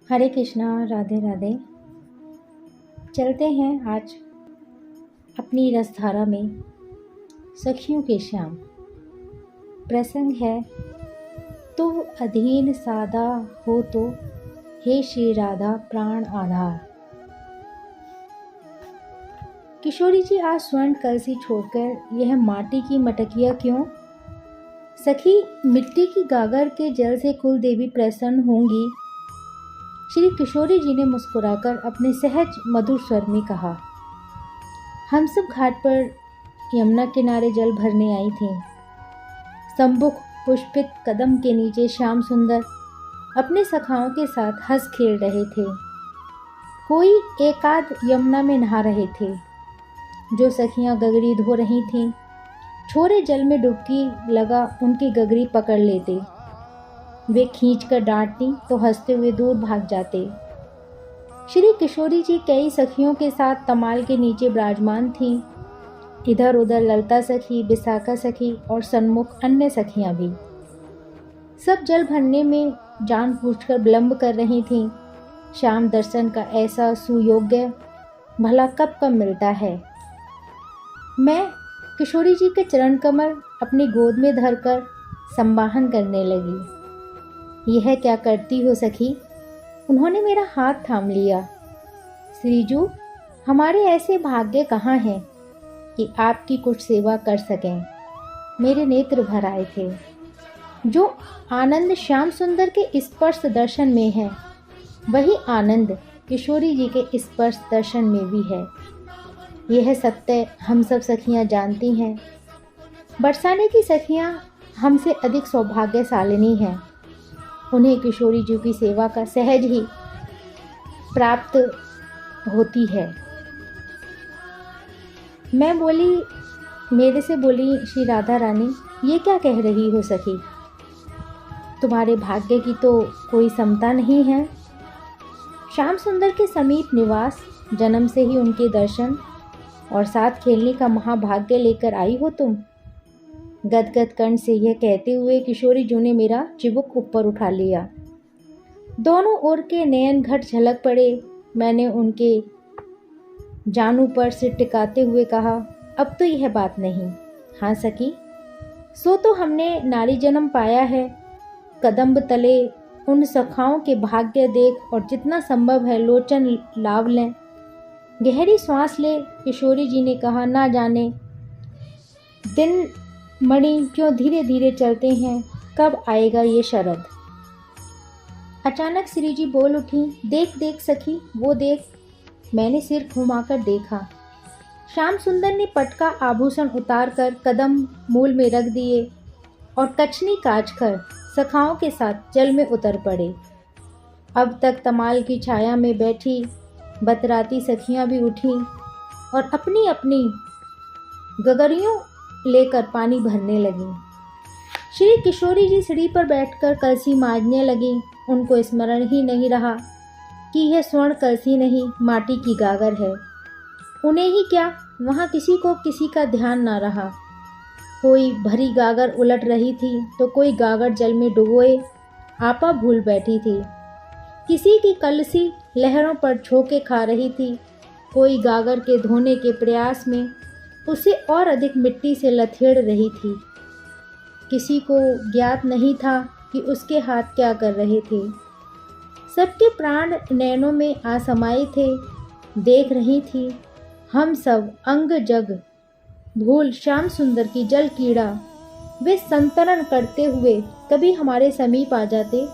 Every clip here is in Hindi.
हरे कृष्णा। राधे राधे। चलते हैं आज अपनी रसधारा में सखियों के श्याम। प्रसंग है, तू अधीन सादा हो तो हे श्री राधा प्राण आधार। किशोरी जी आज स्वर्ण कलसी छोड़कर यह माटी की मटकिया क्यों? सखी, मिट्टी की गागर के जल से कुल देवी प्रसन्न होंगी। श्री किशोरी जी ने मुस्कुराकर अपने सहज मधुर स्वर में कहा। हम सब घाट पर यमुना किनारे जल भरने आई थीं। सम्मुख पुष्पित कदम के नीचे श्याम सुंदर अपने सखाओं के साथ हंस खेल रहे थे। कोई एकाध यमुना में नहा रहे थे। जो सखियां गगरी धो रही थीं, छोरे जल में डुबकी लगा उनकी गगरी पकड़ लेते। वे खींचकर डांटती तो हंसते हुए दूर भाग जाते। श्री किशोरी जी कई सखियों के साथ तमाल के नीचे विराजमान थीं। इधर उधर ललता सखी, विशाखा सखी और सन्मुख अन्य सखियां भी। सब जल भरने में जानबूझकर विलंब कर रही थीं। श्याम दर्शन का ऐसा सुयोग्य भला कब कब मिलता है। मैं किशोरी जी के चरण कमल अपनी गोद में धरकर संवाहन करने लगी। यह क्या करती हो सखी? उन्होंने मेरा हाथ थाम लिया। श्रीजू, हमारे ऐसे भाग्य कहाँ हैं कि आपकी कुछ सेवा कर सकें। मेरे नेत्र भर आए थे। जो आनंद श्याम सुंदर के स्पर्श दर्शन में है, वही आनंद किशोरी जी के स्पर्श दर्शन में भी है। यह सत्य हम सब सखियां जानती हैं। बरसाने की सखियां हमसे अधिक सौभाग्यशालिनी हैं। उन्हें किशोरी जी की सेवा का सहज ही प्राप्त होती है। मैं बोली, मेरे से बोली श्री राधा रानी, ये क्या कह रही हो सखी? तुम्हारे भाग्य की तो कोई समता नहीं है। श्याम सुंदर के समीप निवास, जन्म से ही उनके दर्शन और साथ खेलने का महाभाग्य लेकर आई हो तुम। गदगद कंठ से यह कहते हुए किशोरी जी ने मेरा चिबुक ऊपर उठा लिया। दोनों ओर के नयन घट झलक पड़े। मैंने उनके जानू पर सिर टिकाते हुए कहा, अब तो यह बात नहीं। हाँ सखी, सो तो हमने नारी जन्म पाया है। कदम्ब तले उन सखाओं के भाग्य देख और जितना संभव है लोचन लाभ लें। गहरी सांस ले किशोरी जी ने कहा, ना जाने दिन मणि क्यों धीरे धीरे चलते हैं, कब आएगा ये शरद। अचानक श्री जी बोल उठी, देख देख सखी, वो देख। मैंने सिर घुमाकर देखा। श्याम सुंदर ने पटका आभूषण उतार कर कदम मूल में रख दिए और कछनी काटकर सखाओं के साथ जल में उतर पड़े। अब तक तमाल की छाया में बैठी बतराती सखियां भी उठीं और अपनी अपनी गगरियों लेकर पानी भरने लगी। श्री किशोरी जी सीढ़ी पर बैठकर कलसी मांजने लगी। उनको स्मरण ही नहीं रहा कि यह स्वर्ण कलसी नहीं, माटी की गागर है। उन्हें ही क्या, वहाँ किसी को किसी का ध्यान ना रहा। कोई भरी गागर उलट रही थी तो कोई गागर जल में डुबोए आपा भूल बैठी थी। किसी की कलसी लहरों पर झोंके खा रही थी। कोई गागर के धोने के प्रयास में उसे और अधिक मिट्टी से लथेड़ रही थी। किसी को ज्ञात नहीं था कि उसके हाथ क्या कर रहे थे। सबके प्राण नैनों में आसमाए थे। देख रही थी हम सब अंग जग भूल श्याम सुंदर की जल कीड़ा। वे संतरण करते हुए कभी हमारे समीप आ जाते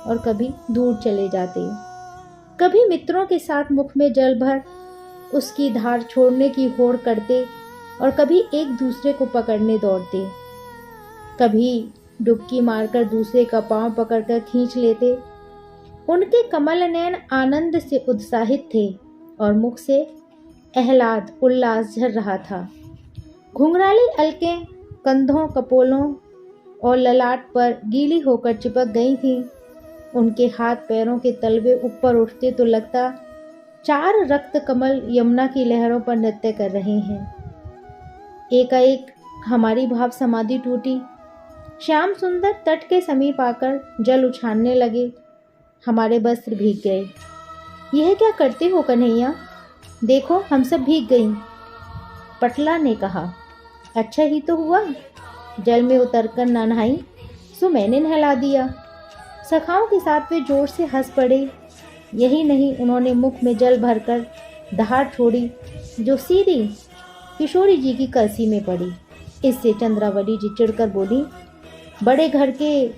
और कभी दूर चले जाते। कभी मित्रों के साथ मुख में जल भर उसकी धार छोड़ने की होड़ करते और कभी एक दूसरे को पकड़ने दौड़ते। कभी डुबकी मारकर दूसरे का पांव पकड़कर खींच लेते। उनके कमल नयन आनंद से उत्साहित थे और मुख से आह्लाद उल्लास झर रहा था। घुंघराली अलकें कंधों, कपोलों और ललाट पर गीली होकर चिपक गई थीं। उनके हाथ पैरों के तलवे ऊपर उठते तो लगता 4 रक्त कमल यमुना की लहरों पर नृत्य कर रहे हैं। एकाएक हमारी भाव समाधि टूटी। श्याम सुंदर तट के समीप आकर जल उछालने लगे। हमारे वस्त्र भीग गए। यह क्या करते हो कन्हैया? देखो हम सब भीग गई। पटला ने कहा। अच्छा ही तो हुआ, जल में उतरकर न नहाई सो मैंने नहला दिया। सखाओं के साथ वे जोर से हंस पड़े। यही नहीं, उन्होंने मुख में जल भरकर दहाड़ छोड़ी जो सीधी किशोरी जी की कलसी में पड़ी। इससे चंद्रावली जी चिढ़कर बोली, बड़े घर के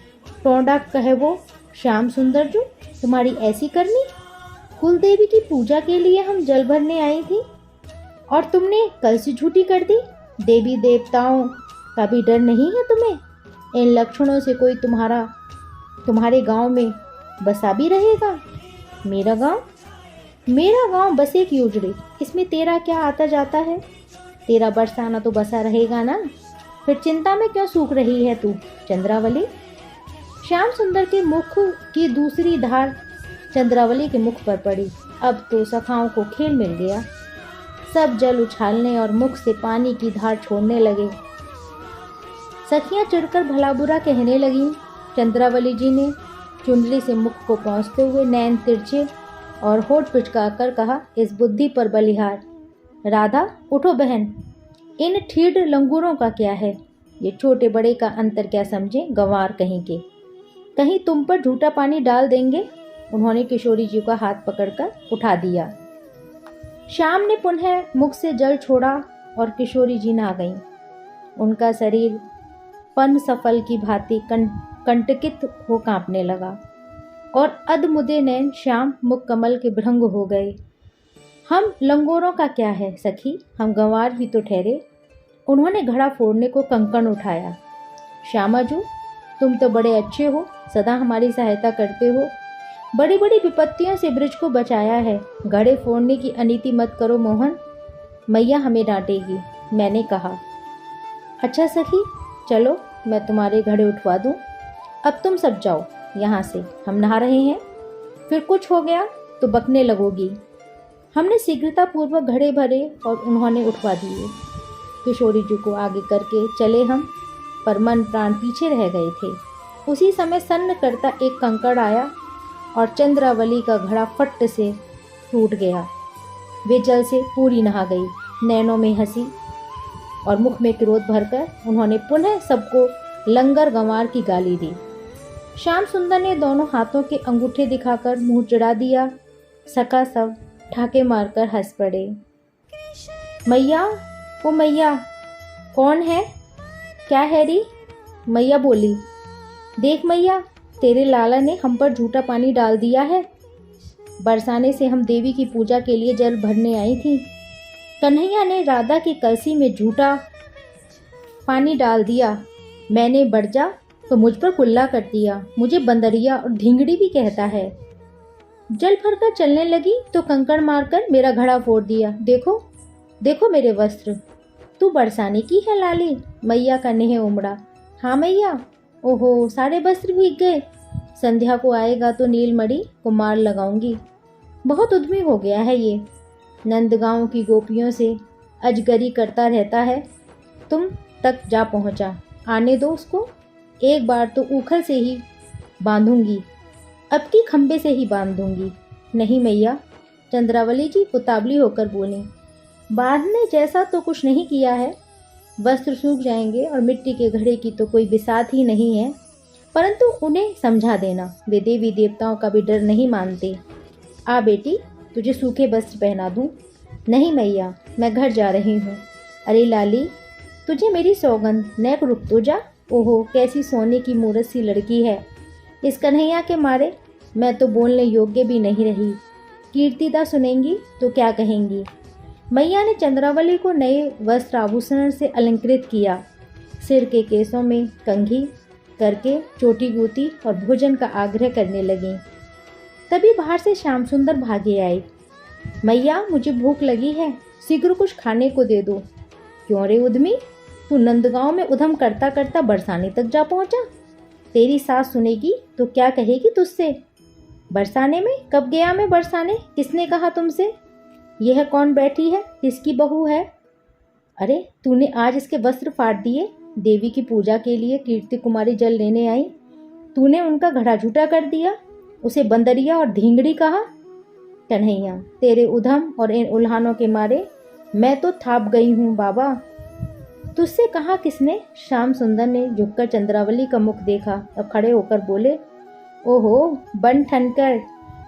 टोंडा कहे वो श्याम सुंदर जो तुम्हारी ऐसी करनी? कुल देवी की पूजा के लिए हम जल भरने आई थी और तुमने कलसी झूठी कर दी। देवी देवताओं का भी डर नहीं है तुम्हें? इन लक्षणों से कोई तुम्हारे गांव में बसा भी रहेगा? मेरा गांव बस एक योजड़ी, इसमें तेरा क्या आता जाता है? तेरा बरसाना तो बसा रहेगा ना, फिर चिंता में क्यों सूख रही है तू चंद्रावली? श्याम सुंदर के मुख की दूसरी धार चंद्रावली के मुख पर पड़ी। अब तो सखाओं को खेल मिल गया। सब जल उछालने और मुख से पानी की धार छोड़ने लगे। सखियां चिढ़कर भला बुरा कहने लगीं। चंद्रावली जी ने चुनरी से मुख को पहुँचते हुए नैन तिरछे और होठ पिचकाकर कहा, इस बुद्धि पर बलिहार। राधा उठो बहन, इन ठीड लंगूरों का क्या है? ये छोटे बड़े का अंतर क्या समझे गंवार कहीं के, कहीं तुम पर झूठा पानी डाल देंगे। उन्होंने किशोरी जी का हाथ पकड़कर उठा दिया। श्याम ने पुनः मुख से जल छोड़ा और किशोरी जी नहा गईं। उनका शरीर पन सफल की भांति कंटकित हो कांपने लगा और अधमुदे नैन श्याम मुख कमल के भृंग हो गए। हम लंगोरों का क्या है सखी, हम गंवार ही तो ठहरे। उन्होंने घड़ा फोड़ने को कंकण उठाया। श्यामाजू, तुम तो बड़े अच्छे हो, सदा हमारी सहायता करते हो। बड़ी बड़ी विपत्तियों से ब्रज को बचाया है। घड़े फोड़ने की अनीति मत करो मोहन, मैया हमें डांटेगी। मैंने कहा, अच्छा सखी चलो मैं तुम्हारे घड़े उठवा दूं। अब तुम सब जाओ यहाँ से, हम नहा रहे हैं, फिर कुछ हो गया तो बकने लगोगी। हमने शीघ्रतापूर्वक घड़े भरे और उन्होंने उठवा दिए। किशोरी जी को आगे करके चले हम, पर मन प्राण पीछे रह गए थे। उसी समय सन्न करता एक कंकड़ आया और चंद्रावली का घड़ा फट से टूट गया। वे जल से पूरी नहा गई। नैनों में हंसी और मुख में क्रोध भरकर उन्होंने पुनः सबको लंगर गंवार की गाली दी। श्याम सुंदर ने दोनों हाथों के अंगूठे दिखाकर मुंह चिढ़ा दिया। सखा सब ठाके मारकर हंस पड़े। मैया, ओ मैया, कौन है? क्या है री? मैया बोली, देख मैया, तेरे लाला ने हम पर झूठा पानी डाल दिया है। बरसाने से हम देवी की पूजा के लिए जल भरने आई थी। कन्हैया ने राधा की कलसी में झूठा पानी डाल दिया। मैंने बरजा तो मुझ पर कुल्ला कर दिया। मुझे बंदरिया और ढींगड़ी भी कहता है। जल भरकर चलने लगी तो कंकड़ मारकर मेरा घड़ा फोड़ दिया। देखो देखो मेरे वस्त्र। तू बरसाने की है लाली? मैया का नेह उमड़ा। हाँ मैया। ओहो, सारे वस्त्र भीग गए। संध्या को आएगा तो नीलमणि को मार लगाऊंगी। बहुत उद्यमी हो गया है ये। नंदगांव की गोपियों से अजगरी करता रहता है। तुम तक जा पहुंचा, आने दो उसको। एक बार तो उखल से ही बांधूंगी, अब की खंबे से ही बांधूंगी। नहीं मैया, चंद्रावली जी उतावली होकर बोली। बांधने जैसा तो कुछ नहीं किया है। वस्त्र सूख जाएंगे और मिट्टी के घड़े की तो कोई बिसात ही नहीं है, परंतु उन्हें समझा देना, वे देवी देवताओं का भी डर नहीं मानते। आ बेटी, तुझे सूखे वस्त्र पहना दूं। नहीं मैया, मैं घर जा रही हूँ। अरे लाली, तुझे मेरी सौगंध, नेक रुक तो जा। ओहो, कैसी सोने की मूरत सी लड़की है। इस कन्हैया के मारे मैं तो बोलने योग्य भी नहीं रही। कीर्तिदा सुनेंगी तो क्या कहेंगी। मैया ने चंद्रावली को नए वस्त्र आभूषण से अलंकृत किया। सिर के केसों में कंघी करके चोटी गूती और भोजन का आग्रह करने लगी। तभी बाहर से श्याम सुंदर भागे आए। मैया, मुझे भूख लगी है, शीघ्र कुछ खाने को दे दो। क्यों रे उद्यमी, तू नंदगांव में उधम करता करता बरसाने तक जा पहुंचा। तेरी सास सुनेगी तो क्या कहेगी तुझसे। बरसाने में? कब गया मैं बरसाने? किसने कहा तुमसे? यह कौन बैठी है, किसकी बहू है? अरे, तूने आज इसके वस्त्र फाड़ दिए। देवी की पूजा के लिए कीर्ति कुमारी जल लेने आई, तूने उनका घड़ा झूठा कर दिया। उसे बंदरिया और धींगड़ी कहा। कन्हैया, तेरे उधम और इन उल्हानों के मारे मैं तो थाप गई हूँ बाबा। तुझसे कहा किसने? श्याम सुंदर ने झुककर चंद्रावली का मुख देखा, अब खड़े होकर बोले, ओहो बन ठनकर,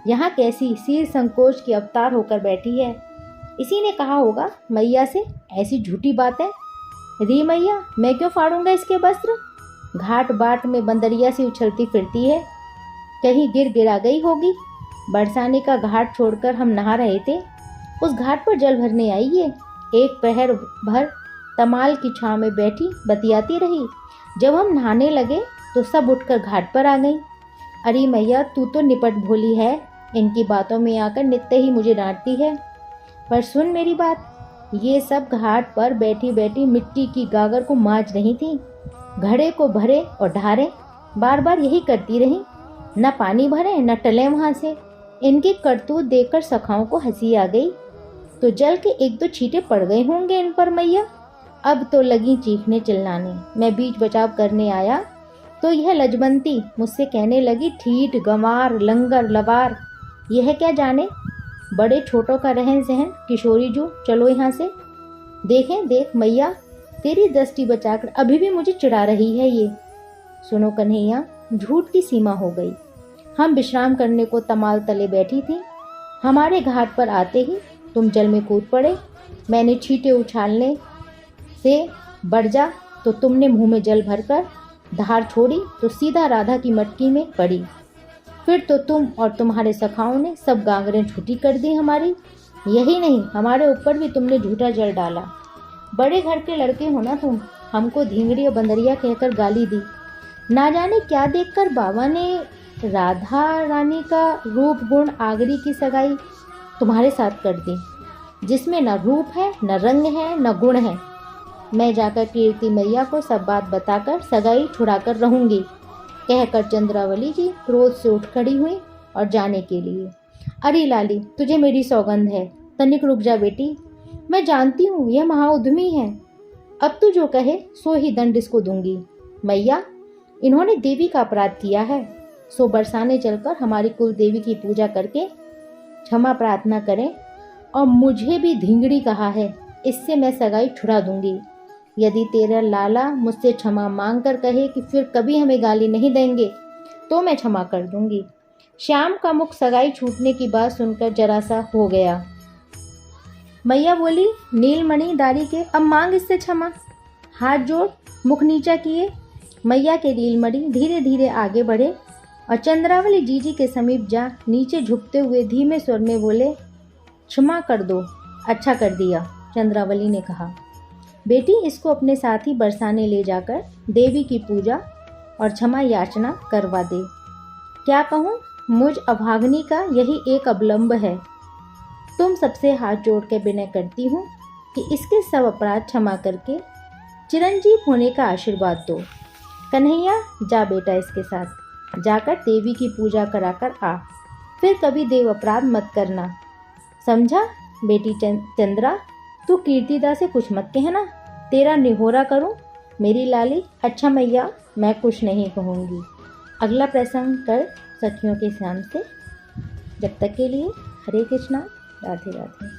यहाँ कैसी सिर संकोच की अवतार होकर बैठी है। इसी ने कहा होगा मैया से ऐसी झूठी बातें। री मैया, मैं क्यों फाड़ूंगा इसके वस्त्र? घाट बाट में बंदरिया से उछलती फिरती है, कहीं गिर गिरा गई होगी। बरसाने का घाट छोड़कर हम नहा रहे थे, उस घाट पर जल भरने आई है। एक पहर भर तमाल की छांव में बैठी बतियाती रही। जब हम नहाने लगे तो सब उठकर घाट पर आ गई। अरे मैया, तू तो निपट भोली है, इनकी बातों में आकर नित्य ही मुझे डांटती है। पर सुन मेरी बात, ये सब घाट पर बैठी बैठी मिट्टी की गागर को मांज रही थी, घड़े को भरे और ढारे, बार बार यही करती रही। न पानी भरे न टले वहां से। इनकी करतूत देखकर सखाओं को हंसी आ गई। तो जल के एक दो छींटे पड़ गए होंगे इन पर मैया। अब तो लगी चीखने चिल्लाने। मैं बीच बचाव करने आया तो यह लजबंती मुझसे कहने लगी, ठीठ गंवार लंगर लवार। यह क्या जाने बड़े छोटों का रहन सहन। किशोरी जो, चलो यहाँ से। देखें देख मैया, तेरी दृष्टि बचाकर अभी भी मुझे चिढ़ा रही है ये। सुनो कन्हैया, झूठ की सीमा हो गई। हम विश्राम करने को तमाल तले बैठी थी, हमारे घाट पर आते ही तुम जल में कूद पड़े। मैंने छींटे उछालने से बढ़ जा तो तुमने मुंह में जल भरकर धार छोड़ी तो सीधा राधा की मटकी में पड़ी। फिर तो तुम और तुम्हारे सखाओं ने सब गांगरें झूठी कर दी हमारी। यही नहीं, हमारे ऊपर भी तुमने झूठा जल डाला। बड़े घर के लड़के हो ना तुम, हमको धींगड़ी और बंदरिया कहकर गाली दी। ना जाने क्या देखकर बाबा ने राधा रानी का रूप गुण आगरी की सगाई तुम्हारे साथ कर दी, जिसमें न रूप है न रंग है न गुण है। मैं जाकर कीर्ति मैया को सब बात बताकर सगाई छुड़ाकर रहूंगी, कहकर चंद्रावली जी क्रोध से उठ खड़ी हुई और जाने के लिए। अरे लाली, तुझे मेरी सौगंध है, तनिक रुक जा बेटी। मैं जानती हूँ यह महाउद्यमी है, अब तू जो कहे सो ही दंड इसको दूंगी। मैया, इन्होंने देवी का अपराध किया है, सो बरसाने चलकर हमारी कुल देवी की पूजा करके क्षमा प्रार्थना करें। और मुझे भी धींगड़ी कहा है, इससे मैं सगाई छुड़ा दूंगी। यदि तेरा लाला मुझसे क्षमा मांग कर कहे कि फिर कभी हमें गाली नहीं देंगे तो मैं क्षमा कर दूंगी। श्याम का मुख सगाई छूटने की बात सुनकर जरा सा हो गया। मैया बोली, नीलमणि दारी के, अब मांग इससे क्षमा। हाथ जोड़ मुख नीचा किए मैया के नीलमणि धीरे धीरे आगे बढ़े और चंद्रावली जीजी के समीप जा नीचे झुकते हुए धीमे स्वर में बोले, क्षमा कर दो। अच्छा कर दिया, चंद्रावली ने कहा। बेटी, इसको अपने साथ ही बरसाने ले जाकर देवी की पूजा और क्षमा याचना करवा दे। क्या कहूँ, मुझ अभागनी का यही एक अवलंब है। तुम सबसे हाथ जोड़ के विनय करती हूँ कि इसके सब अपराध क्षमा करके चिरंजीव होने का आशीर्वाद दो। कन्हैया, जा बेटा इसके साथ, जाकर देवी की पूजा कराकर आ, फिर कभी देव अपराध मत करना, समझा? बेटी चंद्रा, तू कीर्तिदा से कुछ मत कहना, तेरा निहोरा करूं मेरी लाली। अच्छा मैया, मैं कुछ नहीं कहूँगी। अगला प्रसंग कर सखियों के सामने। जब तक के लिए हरे कृष्णा, राधे राधे।